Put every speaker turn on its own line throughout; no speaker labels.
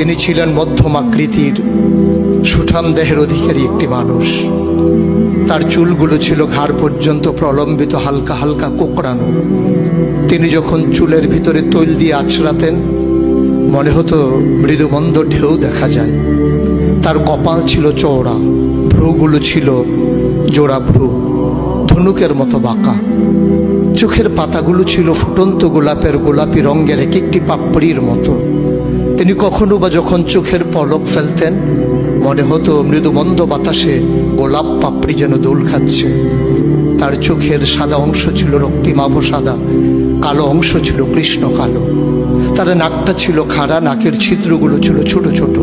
তিনি ছিলেন মধ্যম আকৃতির সুঠাম দেহের অধিকারী একটি মানুষ। তার চুলগুলো ছিল ঘাড় পর্যন্ত প্রলম্বিত, হালকা হালকা কোঁকড়ানো। তিনি যখন চুলের ভিতরে তৈল দিয়ে আছড়াতেন মনে হতো মৃদুমন্দ ঢেউ দেখা যায়। তার কপাল ছিল চওড়া, ভ্রুগুলো ছিল জোড়া ভ্রু, ধনুকের মতো বাঁকা। চোখের পাতাগুলো ছিল ফুটন্ত গোলাপের গোলাপি রঙের এক একটি পাপড়ির মতো। তিনি কখনো বা যখন চোখের পলক ফেলতেন মনে হতো মৃদুমন্দ বাতাসে গোলাপ পাপড়ি যেন দোল খাচ্ছে। তার চোখের সাদা অংশ ছিল রক্তিমাভ সাদা, কালো অংশ ছিল কৃষ্ণ কালো। তার নাকটা ছিল খাড়া, নাকের ছিদ্রগুলো ছিল ছোট ছোট।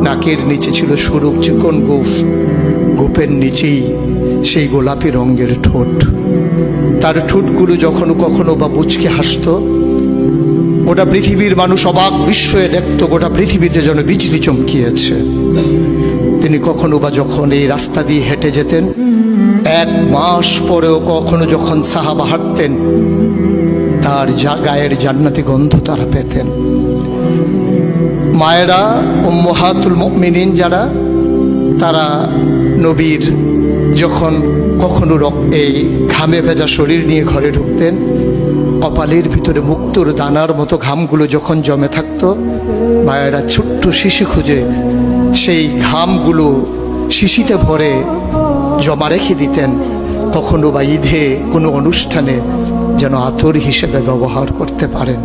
নাকের নিচে ছিল সরু চিকন গোঁফ, গোঁফের নিচেই সেই গোলাপি রঙের ঠোঁট। তার ঠোঁটগুলো যখন কখনো বা মুচকে হাসত, গোটা পৃথিবীর মানুষ অবাক বিস্ময়ে দেখত গোটা পৃথিবীতে যেন বিজলি চমকিয়েছে। তিনি কখনো বা যখন এই রাস্তা দিয়ে হেঁটে যেতেন, 1 মাস পরেও কখনো যখন সাহাবা হাঁটতেন, তার গায়ের জান্নাতি গন্ধ তারা পেতেন। মায়েরা উম্মাহাতুল মুমিনিন যারা, তারা নবীর যখন কখনো এই ঘামে ভেজা শরীর নিয়ে ঘরে ঢুকতেন, কপালের ভিতরে মুক্তোর দানার মতো ঘামগুলো যখন জমে থাকতো, মায়েরা ছোট্ট শিশি খুঁজে সেই ঘামগুলো শিশিতে ভরে জমা রেখে দিতেন, কখনো বা ঈদে কোনো অনুষ্ঠানে যেন আতর হিসেবে ব্যবহার করতে পারেন।